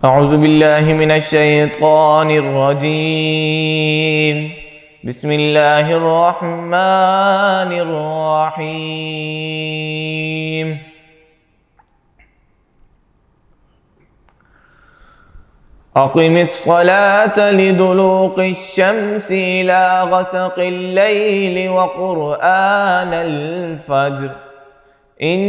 اعوذ باللہ من الشیطان الرجیم بسم اللہ الرحمن الرحیم اقم الصلاة لدلوق الشمس الى غسق اللیل وقرآن الفجر ان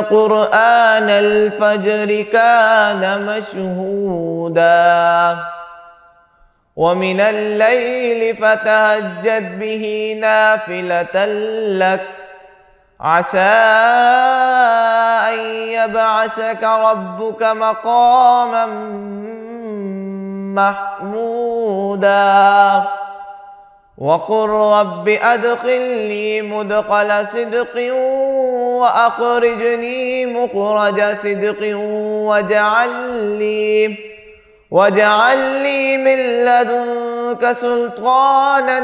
قرآن الفجر كان مشهودا ومن الليل فتهجد به نافلة لك عسى أن يبعثك ربك مقاما محمودا وقل رب أدخلني مدخل صدق وأخرجني مخرج صدق واجعل لي من لدنك سلطانا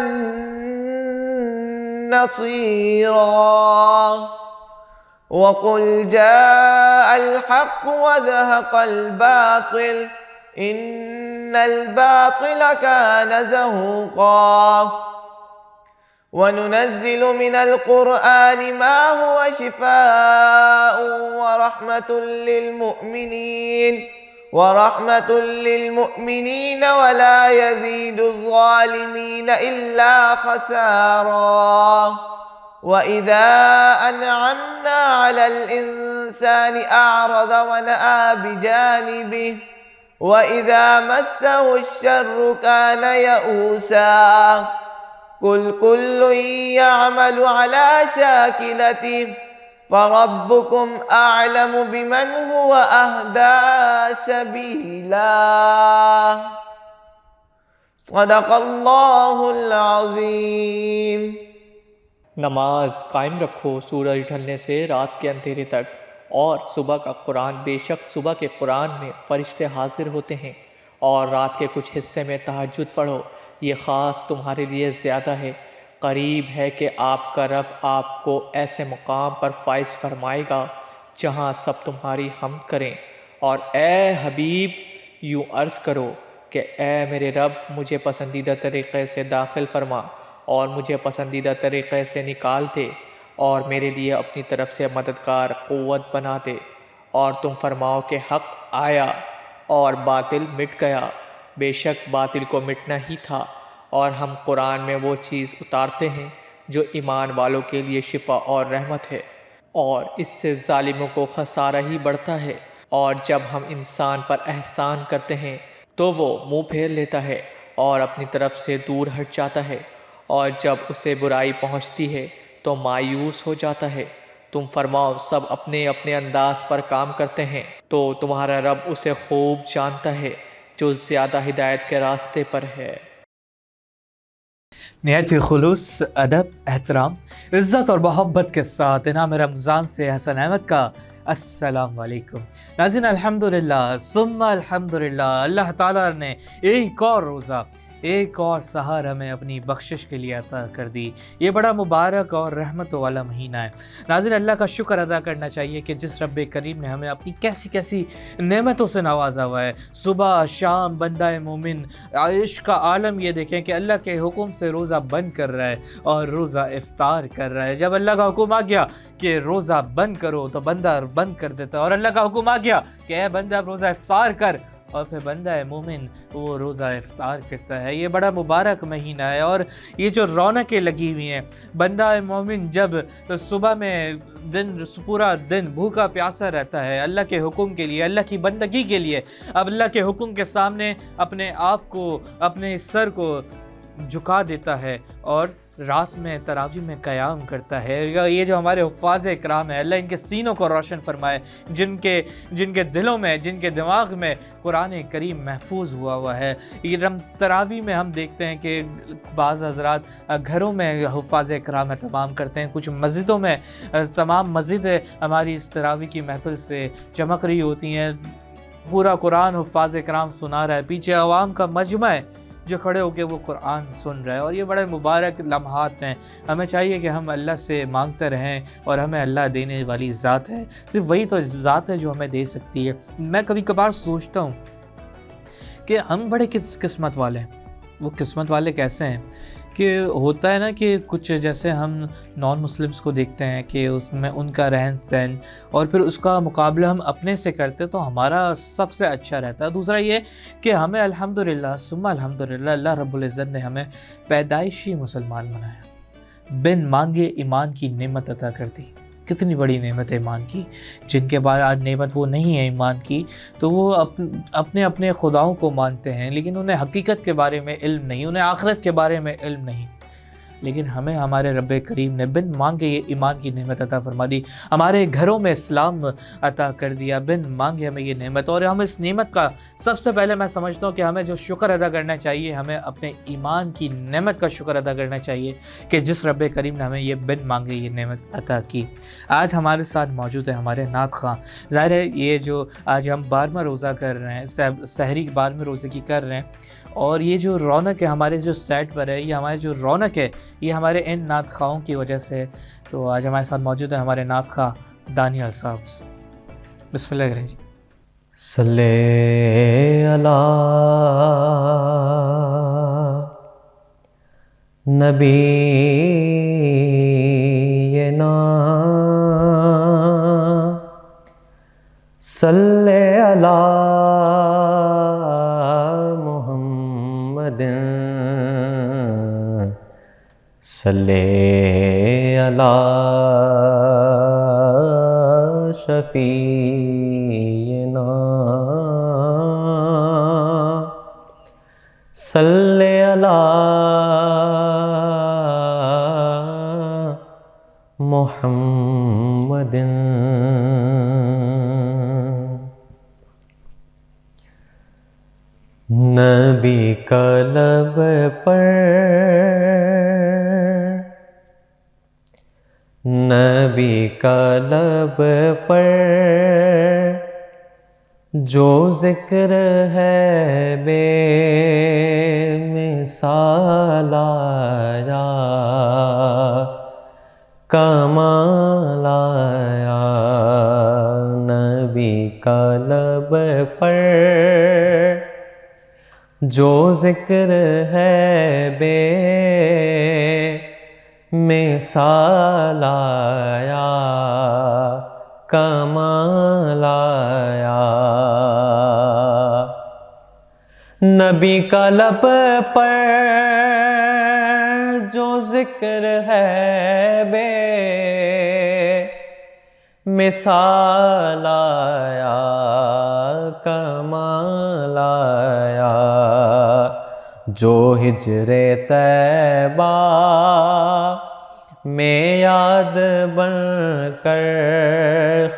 نصيرا وقل جاء الحق وزهق الباطل إن الباطل كان زهوقا وننزل من القرآن ما هو شفاء ورحمة للمؤمنين ولا يزيد الظالمين إلا خسارا وإذا أنعمنا على الإنسان أعرض ونأى بجانبه وَإِذَا مَسَّهُ الشَّرُّ كَانَ يَئُوسًا قُلْ كُلٌّ يَعْمَلُ عَلَى شَاكِلَتِهِ فَرَبُّكُمْ أَعْلَمُ بِمَنْ هُوَ أَهْدَىٰ سَبِيلًا صدق اللہ العظیم۔ نماز قائم رکھو سورج ڈھلنے سے رات کے اندھیرے تک، اور صبح کا قرآن، بے شک صبح کے قرآن میں فرشتے حاضر ہوتے ہیں، اور رات کے کچھ حصے میں تہجد پڑھو، یہ خاص تمہارے لیے زیادہ ہے، قریب ہے کہ آپ کا رب آپ کو ایسے مقام پر فائز فرمائے گا جہاں سب تمہاری حمد کریں۔ اور اے حبیب یوں عرض کرو کہ اے میرے رب مجھے پسندیدہ طریقے سے داخل فرما اور مجھے پسندیدہ طریقے سے نکال دے، اور میرے لیے اپنی طرف سے مددگار قوت بنا دے، اور تم فرماؤ کہ حق آیا اور باطل مٹ گیا، بے شک باطل کو مٹنا ہی تھا، اور ہم قرآن میں وہ چیز اتارتے ہیں جو ایمان والوں کے لیے شفا اور رحمت ہے، اور اس سے ظالموں کو خسارہ ہی بڑھتا ہے۔ اور جب ہم انسان پر احسان کرتے ہیں تو وہ منہ پھیر لیتا ہے اور اپنی طرف سے دور ہٹ جاتا ہے، اور جب اسے برائی پہنچتی ہے تو مایوس ہو جاتا ہے۔ تم فرماؤ سب اپنے اپنے انداز پر کام کرتے ہیں، تو تمہارا رب اسے خوب جانتا ہے جو زیادہ ہدایت کے راستے پر ہے۔ نہایت ہی خلوص، ادب، احترام، عزت اور محبت کے ساتھ انعام رمضان سے حسن احمد کا السلام علیکم۔ ناظرین، الحمدللہ ثم الحمدللہ، اللہ تعالیٰ نے ایک اور روزہ، ایک اور سحر ہمیں اپنی بخشش کے لیے عطا کر دی۔ یہ بڑا مبارک اور رحمتوں والا مہینہ ہے۔ ناظرین، اللہ کا شکر ادا کرنا چاہیے کہ جس رب کریم نے ہمیں اپنی کیسی کیسی نعمتوں سے نوازا ہوا ہے۔ صبح شام بندہ مومن عشق کا عالم یہ دیکھیں کہ اللہ کے حکم سے روزہ بند کر رہا ہے اور روزہ افطار کر رہا ہے۔ جب اللہ کا حکم آ گیا کہ روزہ بند کرو تو بندہ بند کر دیتا ہے، اور اللہ کا حکم آ گیا کہ اے بندہ روزہ افطار کر، اور پھر بندہ مومن وہ روزہ افطار کرتا ہے۔ یہ بڑا مبارک مہینہ ہے، اور یہ جو رونقیں لگی ہوئی ہیں، بندہ مومن جب صبح میں پورا دن بھوکا پیاسا رہتا ہے اللہ کے حکم کے لیے، اللہ کی بندگی کے لیے، اب اللہ کے حکم کے سامنے اپنے آپ کو، اپنے سر کو جھکا دیتا ہے اور رات میں تراویح میں قیام کرتا ہے۔ یہ جو ہمارے حفاظ اکرام ہیں، اللہ ان کے سینوں کو روشن فرمائے، جن کے دلوں میں، جن کے دماغ میں قرآن کریم محفوظ ہوا ہے۔ یہ تراویح میں ہم دیکھتے ہیں کہ بعض حضرات گھروں میں حفاظ اکرام اہتمام کرتے ہیں، کچھ مسجدوں میں تمام مسجدیں ہماری اس تراویح کی محفل سے چمک رہی ہوتی ہیں، پورا قرآن حفاظ اکرام سنا رہا ہے، پیچھے عوام کا مجمع ہے، جو کھڑے ہو کے وہ قرآن سن رہا ہے، اور یہ بڑے مبارک لمحات ہیں۔ ہمیں چاہیے کہ ہم اللہ سے مانگتے رہیں، اور ہمیں اللہ دینے والی ذات ہے، صرف وہی تو ذات ہے جو ہمیں دے سکتی ہے۔ میں کبھی کبھار سوچتا ہوں کہ ہم بڑے قسمت والے ہیں۔ وہ قسمت والے کیسے ہیں کہ ہوتا ہے نا کہ کچھ جیسے ہم نان مسلمس کو دیکھتے ہیں کہ اس میں ان کا رہن سہن اور پھر اس کا مقابلہ ہم اپنے سے کرتے تو ہمارا سب سے اچھا رہتا ہے۔ دوسرا یہ کہ ہمیں الحمدللہ ثم الحمدللہ اللہ رب العزت نے ہمیں پیدائشی مسلمان بنایا، بن مانگے ایمان کی نعمت عطا کر دی۔ کتنی بڑی نعمت ہے ایمان کی، جن کے بعد آج نعمت وہ نہیں ہے ایمان کی، تو وہ اپنے خداؤں کو مانتے ہیں، لیکن انہیں حقیقت کے بارے میں علم نہیں، انہیں آخرت کے بارے میں علم نہیں۔ لیکن ہمیں ہمارے رب کریم نے بن مانگے یہ ایمان کی نعمت عطا فرما دی، ہمارے گھروں میں اسلام عطا کر دیا، بن مانگے ہمیں یہ نعمت۔ اور ہم اس نعمت کا سب سے پہلے میں سمجھتا ہوں کہ ہمیں جو شکر ادا کرنا چاہیے، ہمیں اپنے ایمان کی نعمت کا شکر ادا کرنا چاہیے کہ جس رب کریم نے ہمیں یہ بن مانگے یہ نعمت عطا کی۔ آج ہمارے ساتھ موجود ہے ہمارے نعت خواں۔ ظاہر ہے یہ جو آج ہم 12واں روزہ کر رہے ہیں، سحری 12ویں روزے کی کر رہے ہیں، اور یہ جو رونق ہے ہمارے جو سیٹ پر ہے، یہ ہمارے جو رونق ہے یہ ہمارے ان نعت خواہوں کی وجہ سے۔ تو آج ہمارے ساتھ موجود ہے ہمارے نعت خواہ دانیال صاحب۔ بسم اللہ کریں جی۔ صلی علی نبینا صلی علی محمد صلی علی شفیعنا صلی علی محمد۔ نبی کا لب پر، نبی کا لب پر جو ذکر ہے بے مثال آیا، کمال آیا۔ نبی کا لب پر جو ذکر ہے بے مثال آیا، کمال آیا۔ نبی کا لب پر جو ذکر ہے بے مثال آیا، کمال آیا۔ جو ہجر طیبہ میں یاد بن کر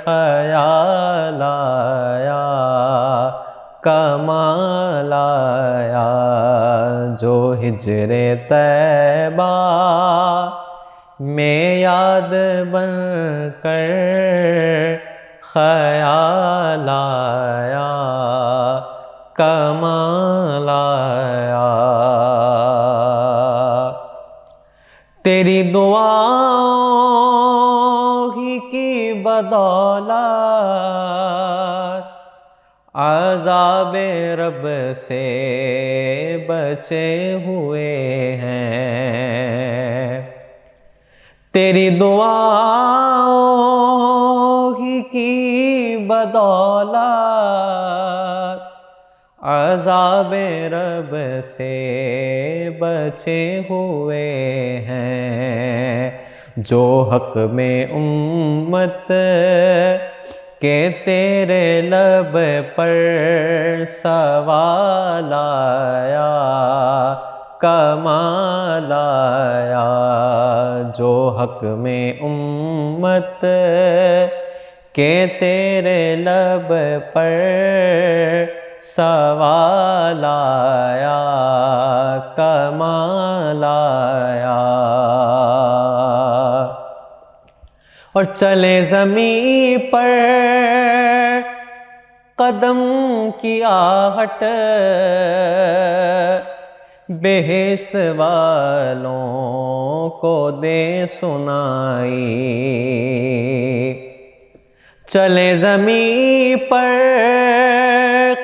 خیال آیا، کمال آیا۔ جو ہجر طیبہ میں یاد بن کر خیال آیا، کمال آیا۔ تیری دعاؤں ہی کی بدولت عذاب رب سے بچے ہوئے ہیں۔ تیری دعاؤں ہی کی بدولت عذاب رب سے بچے ہوئے ہیں۔ جو حق میں امت کہ تیرے لب پر سوال آیا، کمال آیا۔ جو حق میں امت کہ تیرے لب پر سوال آیا، کمال آیا۔ اور چلے زمین پر قدم کی آہٹ بہشت والوں کو دے سنائی، چلے زمین پر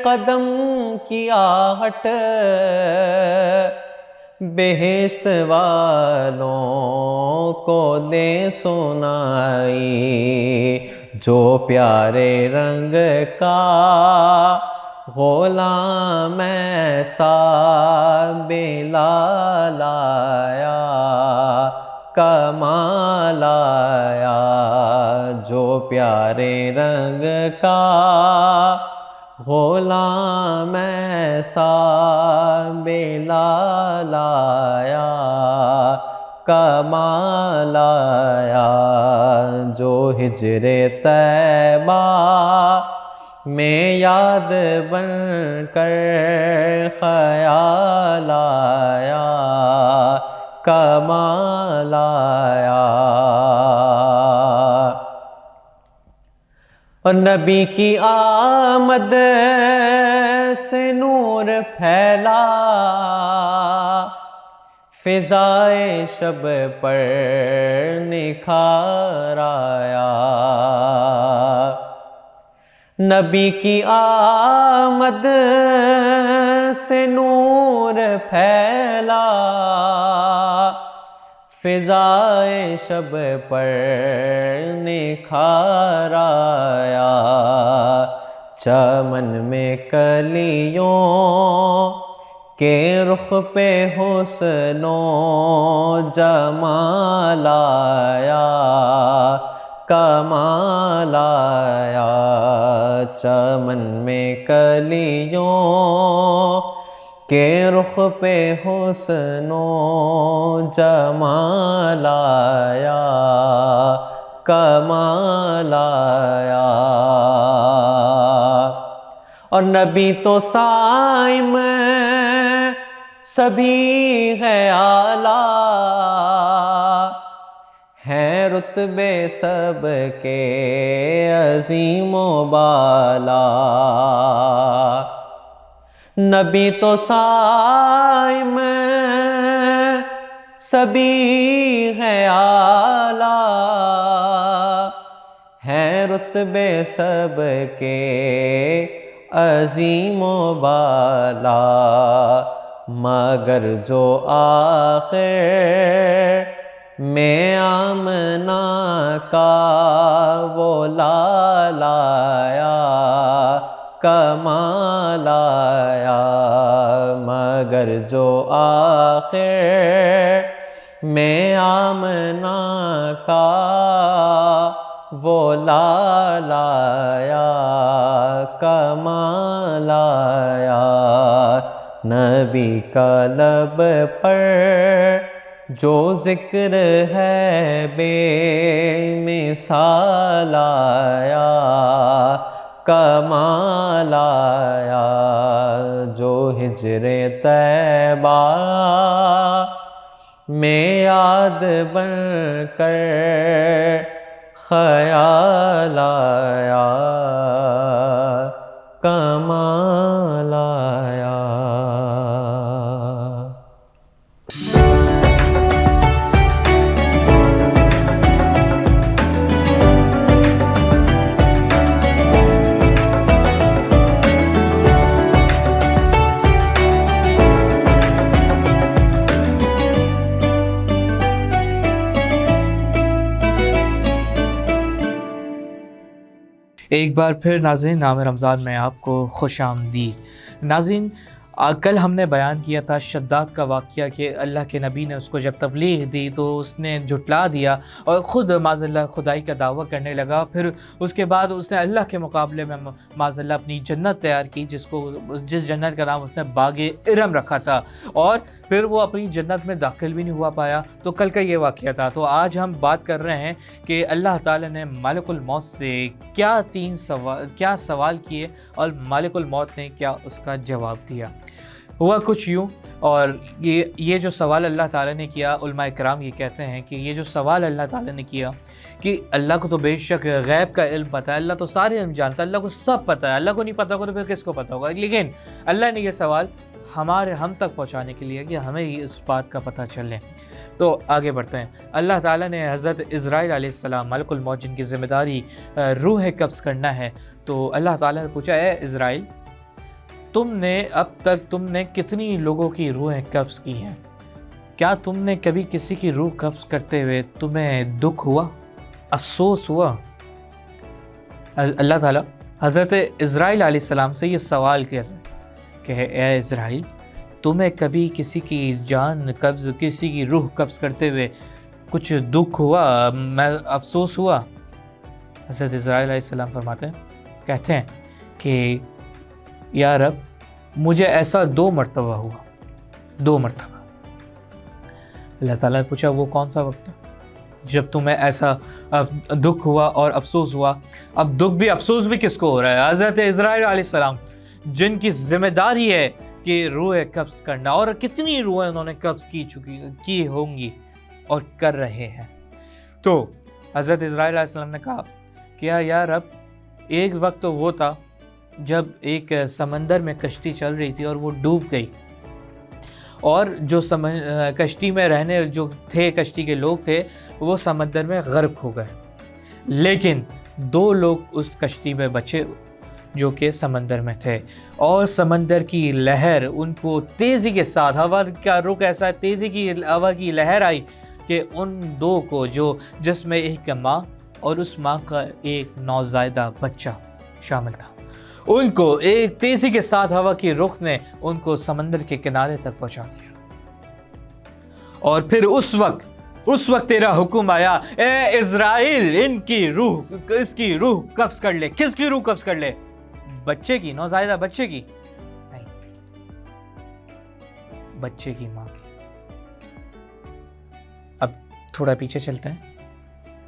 قدم کی آہٹ، بہشت والوں کو دے سنائی، جو پیارے رنگ کا غلام ایسا بلال آیا، کمال آیا، جو پیارے رنگ کا غلام ایسا بلال آیا، کمال آیا، جو ہجر طیبہ میں یاد بن کر خیال آیا، کمال آیا، اور نبی کی آمد سے نور پھیلا، فضائے شب پر نکھار آیا، نبی کی آمد سے نور پھیلا، فضائے شب پر نکھار آیا، چمن میں کلیوں کے رخ پہ حسن و جمال آیا، کمال آیا، چمن میں کلیوں کے رخ پہ حسن و جمال آیا، کمال آیا، اور نبی تو صائم سبھی ہے اعلیٰ، ہیں رتبے سب کے عظیم و بالا، نبی تو صائم سبھی ہے اعلیٰ، ہیں رتبے سب کے عظیم و بالا، مگر جو آخر میں آمنہ کا وہ لال آیا، کمال آیا، مگر جو آخر میں آمنہ کا وہ لال آیا، کمال آیا، نبی کا لب پر جو ذکر ہے بے مثال آیا، کمال آیا، جو ہجر طیبہ میں یاد بن کر خیال آیا، کمال آیا۔ ایک بار پھر ناظرین نام رمضان میں آپ کو خوش آمدید۔ ناظرین کل ہم نے بیان کیا تھا شداد کا واقعہ کہ اللہ کے نبی نے اس کو جب تبلیغ دی تو اس نے جھٹلا دیا اور خود معاذ اللہ خدائی کا دعویٰ کرنے لگا، پھر اس کے بعد اس نے اللہ کے مقابلے میں معاذ اللہ اپنی جنت تیار کی، جس جنت کا نام اس نے باغ ارم رکھا تھا، اور پھر وہ اپنی جنت میں داخل بھی نہیں ہوا پایا۔ تو کل کا یہ واقعہ تھا۔ تو آج ہم بات کر رہے ہیں کہ اللہ تعالیٰ نے مالک الموت سے کیا سوال کیے اور مالک الموت نے کیا اس کا جواب دیا۔ ہوا کچھ یوں، اور یہ جو سوال اللہ تعالیٰ نے کیا، علماء کرام یہ کہتے ہیں کہ یہ جو سوال اللہ تعالیٰ نے کیا کہ اللہ کو تو بے شک غیب کا علم پتہ ہے، اللہ تو سارے علم جانتا ہے، اللہ کو سب پتہ ہے، اللہ کو نہیں پتہ ہوگا تو پھر کس کو پتہ ہوگا، لیکن اللہ نے یہ سوال ہم تک پہنچانے کے لیے کہ ہمیں ہی اس بات کا پتہ چل لے۔ تو آگے بڑھتے ہیں۔ اللہ تعالیٰ نے حضرت اسرائیل علیہ السلام ملک الموت جن کی ذمہ داری روح قبض کرنا ہے، تو اللہ تعالیٰ نے پوچھا اے اسرائیل اب تک تم نے کتنی لوگوں کی روحیں قبض کی ہیں؟ کیا تم نے کبھی کسی کی روح قبض کرتے ہوئے تمہیں دکھ ہوا، افسوس ہوا؟ اللہ تعالیٰ حضرت اسرائیل علیہ السلام سے یہ سوال کر رہے ہیں کہ اے اسرائیل تمہیں کبھی کسی کی جان قبض، کسی کی روح قبض کرتے ہوئے کچھ دکھ ہوا، افسوس ہوا؟ حضرت اسرائیل علیہ السلام فرماتے ہیں، کہتے ہیں کہ یا رب مجھے ایسا 2 مرتبہ ہوا، 2 مرتبہ۔ اللہ تعالیٰ نے پوچھا وہ کون سا وقت ہے جب تمہیں ایسا دکھ ہوا اور افسوس ہوا؟ اب دکھ بھی افسوس بھی کس کو ہو رہا ہے؟ حضرت اسرائیل علیہ السلام جن کی ذمہ داری ہے کہ روح قبض کرنا، اور کتنی روحیں انہوں نے قبض کی ہوں گی اور کر رہے ہیں۔ تو حضرت اسرائیل علیہ السلام نے کہا کہ یا رب ایک وقت تو وہ تھا جب ایک سمندر میں کشتی چل رہی تھی اور وہ ڈوب گئی، اور جو کشتی میں رہنے جو تھے، کشتی کے لوگ تھے، وہ سمندر میں غرق ہو گئے، لیکن 2 لوگ اس کشتی میں بچے جو کہ سمندر میں تھے، اور سمندر کی لہر ان کو تیزی کے ساتھ، ہوا کا رخ ایسا تیزی کی ہوا کی لہر آئی کہ ان 2 کو جس میں ایک ماں اور اس ماں کا ایک نوزائیدہ بچہ شامل تھا، ان کو ایک تیزی کے ساتھ ہوا کی رخ نے ان کو سمندر کے کنارے تک پہنچا دیا۔ اور پھر اس وقت تیرا حکم آیا، اے اسرائیل اس کی روح قبض کر لے۔ کس کی روح قبض کر لے؟ بچے کی، نوزائیدہ بچے کی نہیں، بچے کی ماں کی۔ اب تھوڑا پیچھے چلتے ہیں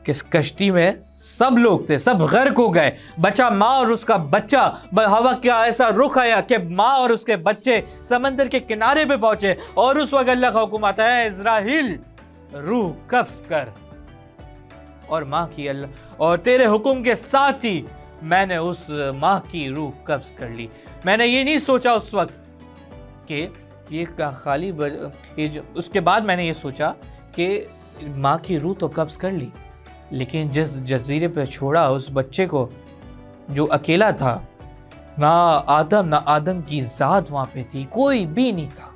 کہ اس کشتی میں سب لوگ تھے، سب غرق ہو گئے، بچہ، ماں اور اس کا بچہ۔ ہوا کا ایسا رخ آیا کہ ماں اور اس کے بچے سمندر کے کنارے پہ پہنچے، اور اس وقت اللہ کا حکم آتا ہے اسرائیل روح قبض کر، اور ماں کی اور تیرے حکم کے ساتھ ہی میں نے اس ماں کی روح قبض کر لی۔ میں نے یہ نہیں سوچا اس وقت کہ یہ خالی اس کے بعد میں نے یہ سوچا کہ ماں کی روح تو قبض کر لی، لیکن جس جزیرے پہ چھوڑا اس بچے کو جو اکیلا تھا، نہ آدم کی ذات وہاں پہ تھی، کوئی بھی نہیں تھا،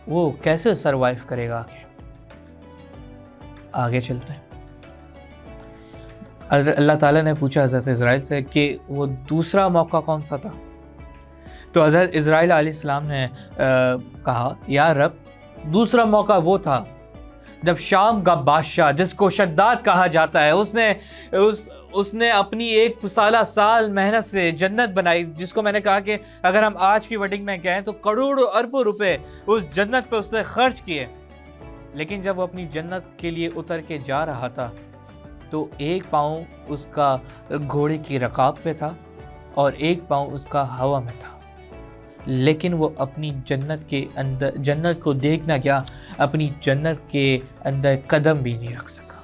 وہ کیسے سروائیو کرے گا؟ آگے چلتے ہیں۔ اللہ تعالیٰ نے پوچھا حضرت اسرائیل سے کہ وہ دوسرا موقع کون سا تھا؟ تو حضرت اسرائیل علیہ السلام نے کہا یا رب دوسرا موقع وہ تھا جب شام کا بادشاہ جس کو شداد کہا جاتا ہے اس نے اپنی 1 سال محنت سے جنت بنائی، جس کو میں نے کہا کہ اگر ہم آج کی ورڈنگ میں کہیں تو کروڑوں اربوں روپے اس جنت پہ اس نے خرچ کیے، لیکن جب وہ اپنی جنت کے لیے اتر کے جا رہا تھا تو 1 پاؤں اس کا گھوڑے کی رکاب پہ تھا اور 1 پاؤں اس کا ہوا میں تھا، لیکن وہ اپنی جنت کے اندر، جنت کو دیکھنا کیا، اپنی جنت کے اندر قدم بھی نہیں رکھ سکا۔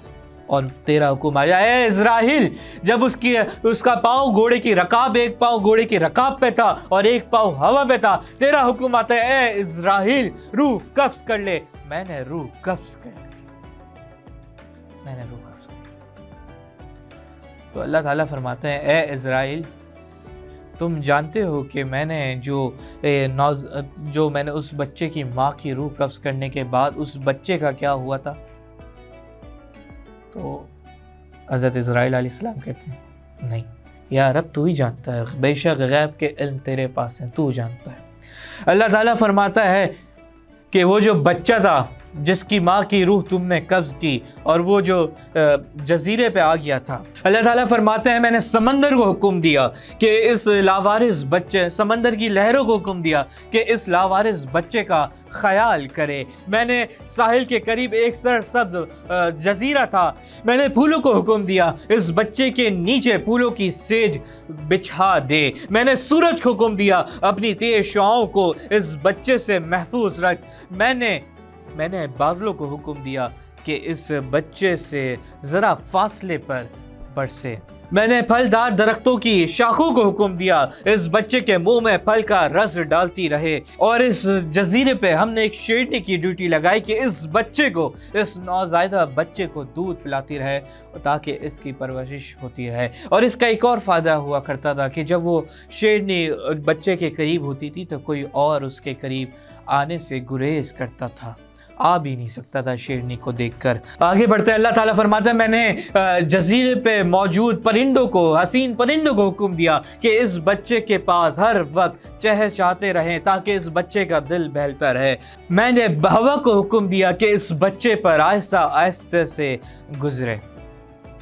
اور تیرا حکم آیا اے اسرائیل، جب اس کا پاؤں گھوڑے کی رکاب، 1 پاؤں گھوڑے کی رکاب پہ تھا اور 1 پاؤں ہوا پہ تھا، تیرا حکم آتا ہے اے اسرائیل روح قبض کر لے۔ میں نے روح قبض کر لی، میں نے روح قبض کر لی۔ تو اللہ تعالیٰ فرماتے ہیں اے اسرائیل، تم جانتے ہو کہ میں نے جو میں نے اس بچے کی ماں کی روح قبض کرنے کے بعد اس بچے کا کیا ہوا تھا؟ تو حضرت اسرائیل علیہ السلام کہتے ہیں نہیں یا رب تو ہی جانتا ہے، بے شک غیب کے علم تیرے پاس ہیں، تو جانتا ہے۔ اللہ تعالیٰ فرماتا ہے کہ وہ جو بچہ تھا جس کی ماں کی روح تم نے قبض کی اور وہ جو جزیرے پہ آ گیا تھا، اللہ تعالیٰ فرماتے ہیں میں نے سمندر کو حکم دیا کہ اس لاوارث بچے، سمندر کی لہروں کو حکم دیا کہ اس لاوارث بچے کا خیال کرے۔ میں نے ساحل کے قریب ایک سرسبز جزیرہ تھا، میں نے پھولوں کو حکم دیا اس بچے کے نیچے پھولوں کی سیج بچھا دے۔ میں نے سورج کو حکم دیا اپنی تیز شعاؤں کو اس بچے سے محفوظ رکھ۔ میں نے بادلوں کو حکم دیا کہ اس بچے سے ذرا فاصلے پر برسے۔ میں نے پھلدار درختوں کی شاخوں کو حکم دیا اس بچے کے منہ میں پھل کا رس ڈالتی رہے، اور اس جزیرے پہ ہم نے ایک شیرنی کی ڈیوٹی لگائی کہ اس بچے کو، اس نوزائیدہ بچے کو دودھ پلاتی رہے تاکہ اس کی پرورش ہوتی رہے۔ اور اس کا ایک اور فائدہ ہوا کرتا تھا کہ جب وہ شیرنی بچے کے قریب ہوتی تھی تو کوئی اور اس کے قریب آنے سے گریز کرتا تھا، آ بھی نہیں سکتا تھا شیرنی کو دیکھ کر۔ آگے بڑھتے ہیں، اللہ تعالیٰ فرماتا ہے میں نے جزیرے پہ موجود پرندوں کو، حسین پرندوں کو حکم دیا کہ اس بچے کے پاس ہر وقت چہچہاتے رہیں تاکہ اس بچے کا دل بہلتا رہے۔ میں نے ہوا کو حکم دیا کہ اس بچے پر آہستہ آہستہ سے گزرے،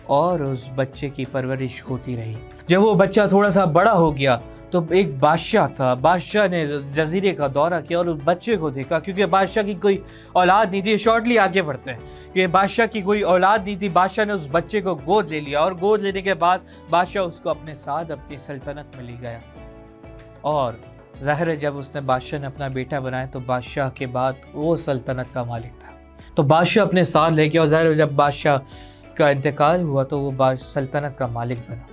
اور اس بچے کی پرورش ہوتی رہی۔ جب وہ بچہ تھوڑا سا بڑا ہو گیا تو ایک بادشاہ تھا، بادشاہ نے جزیرے کا دورہ کیا اور اس بچے کو دیکھا، کیونکہ بادشاہ کی کوئی اولاد نہیں تھی۔ شارٹلی آگے بڑھتے ہیں کہ بادشاہ کی کوئی اولاد نہیں تھی، بادشاہ نے اس بچے کو گود لے لیا، اور گود لینے کے بعد بادشاہ اس کو اپنے ساتھ اپنی سلطنت میں لے گیا۔ اور ظاہر ہے جب اس نے بادشاہ نے اپنا بیٹا بنایا تو بادشاہ کے بعد وہ سلطنت کا مالک تھا، تو بادشاہ اپنے ساتھ لے گیا، اور ظاہر ہے جب بادشاہ کا انتقال ہوا تو وہ سلطنت کا مالک بنا۔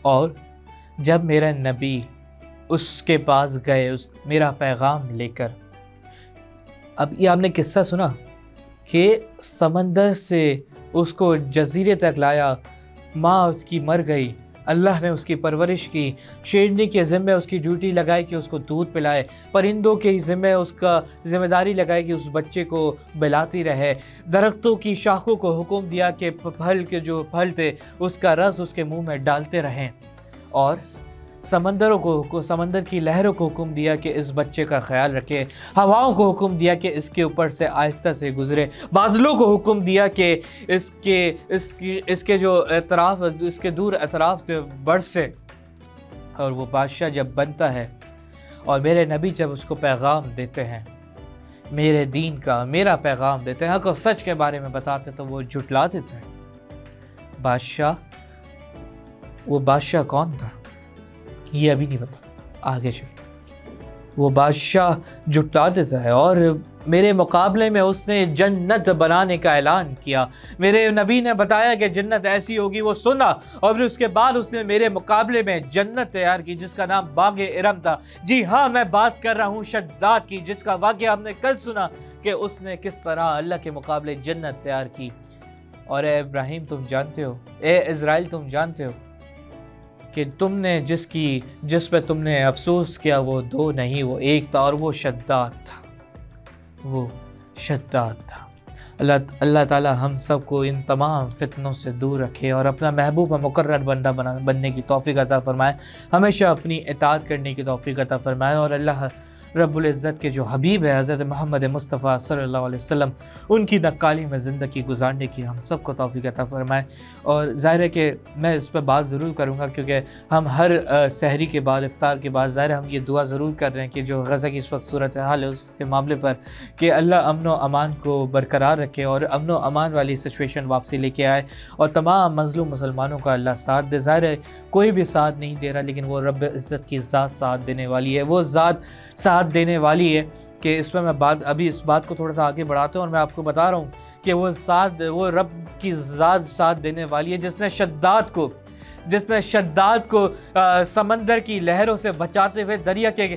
اور جب میرا نبی اس کے پاس گئے، میرا پیغام لے کر، اب یہ آپ نے قصہ سنا کہ سمندر سے اس کو جزیرے تک لایا، ماں اس کی مر گئی، اللہ نے اس کی پرورش کی، شیرنی کے ذمہ اس کی ڈیوٹی لگائی کہ اس کو دودھ پلائے، پرندوں کے ذمہ اس کا ذمہ داری لگائی کہ اس بچے کو بلاتی رہے، درختوں کی شاخوں کو حکم دیا کہ پھل کے جو پھل تھے اس کا رس اس کے منہ میں ڈالتے رہیں، اور سمندر کی لہروں کو حکم دیا کہ اس بچے کا خیال رکھے، ہواؤں کو حکم دیا کہ اس کے اوپر سے آہستہ سے گزرے، بادلوں کو حکم دیا کہ اس کے جو اطراف، اس کے دور اطراف سے برسے۔ اور وہ بادشاہ جب بنتا ہے اور میرے نبی جب اس کو پیغام دیتے ہیں، میرے دین کا، میرا پیغام دیتے ہیں، حق و سچ کے بارے میں بتاتے تو وہ جھٹلا دیتے ہیں۔ وہ بادشاہ کون تھا یہ ابھی نہیں پتا، آگے چلیں۔ وہ بادشاہ جھٹلا دیتا ہے اور میرے مقابلے میں اس نے جنت بنانے کا اعلان کیا، میرے نبی نے بتایا کہ جنت ایسی ہوگی، وہ سنا، اور پھر اس کے بعد اس نے میرے مقابلے میں جنت تیار کی جس کا نام باغ ارم تھا۔ جی ہاں، میں بات کر رہا ہوں شداد کی، جس کا واقعہ ہم نے کل سنا کہ اس نے کس طرح اللہ کے مقابلے جنت تیار کی۔ اور اے ابراہیم تم جانتے ہو، اے اسرائیل تم جانتے ہو کہ تم نے جس پہ تم نے افسوس کیا وہ دو نہیں، وہ ایک تھا، اور وہ شداد تھا، وہ شداد تھا۔ اللہ تعالی ہم سب کو ان تمام فتنوں سے دور رکھے اور اپنا محبوب و مقرر بندہ بننے کی توفیق عطا فرمائے، ہمیشہ اپنی اطاعت کرنے کی توفیق عطا فرمائے، اور اللہ رب العزت کے جو حبیب ہے حضرت محمد مصطفیٰ صلی اللہ علیہ وسلم، ان کی نقالی میں زندگی گزارنے کی ہم سب کو توفیق عطا فرمائے۔ اور ظاہر ہے کہ میں اس پہ بات ضرور کروں گا، کیونکہ ہم ہر سحری کے بعد، افطار کے بعد ظاہر ہم یہ دعا ضرور کر رہے ہیں کہ جو غزہ کی اس وقت صورتحال ہے اس کے معاملے پر کہ اللہ امن و امان کو برقرار رکھے اور امن و امان والی سچویشن واپسی لے کے آئے، اور تمام مظلوم مسلمانوں کا اللہ ساتھ دے۔ ظاہر ہے کوئی بھی ساتھ نہیں دے رہا، لیکن وہ رب عزت کی ذات ساتھ دینے والی ہے، وہ ذات ساتھ دینے والی ہے کہ اس پہ میں ابھی اس بات کو تھوڑا سا آگے بڑھاتا ہوں، اور میں آپ کو بتا رہا ہوں کہ وہ رب کی ذات ساتھ دینے والی ہے جس نے شداد کو سمندر کی لہروں سے بچاتے ہوئے دریا کے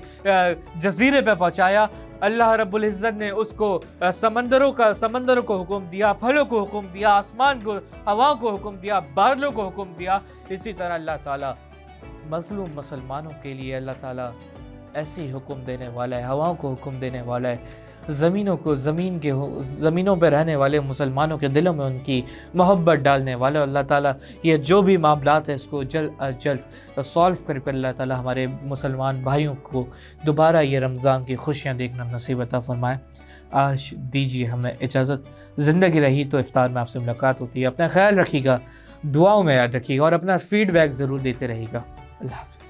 جزیرے پہ پہنچایا۔ اللہ رب العزت نے اس کو سمندروں کو حکم دیا، پھلوں کو حکم دیا، آسمان کو، ہواؤں کو حکم دیا، بادلوں کو حکم دیا۔ اسی طرح اللہ تعالیٰ مظلوم مسلمانوں کے لیے اللہ تعالیٰ ایسی حکم دینے والا ہے، ہواؤں کو حکم دینے والا ہے، زمینوں پہ رہنے والے مسلمانوں کے دلوں میں ان کی محبت ڈالنے والا ہے۔ اللہ تعالیٰ یہ جو بھی معاملات ہیں اس کو جلد از جلد سالو کر کے اللہ تعالیٰ ہمارے مسلمان بھائیوں کو دوبارہ یہ رمضان کی خوشیاں دیکھنا نصیب عطا فرمائے۔ آج دیجیے ہمیں اجازت، زندگی رہی تو افطار میں آپ سے ملاقات ہوتی ہے۔ اپنا خیال رکھیے گا، دعاؤں میں یاد رکھیے گا، اور اپنا فیڈ بیک ضرور دیتے رہیے گا۔ اللہ حافظ۔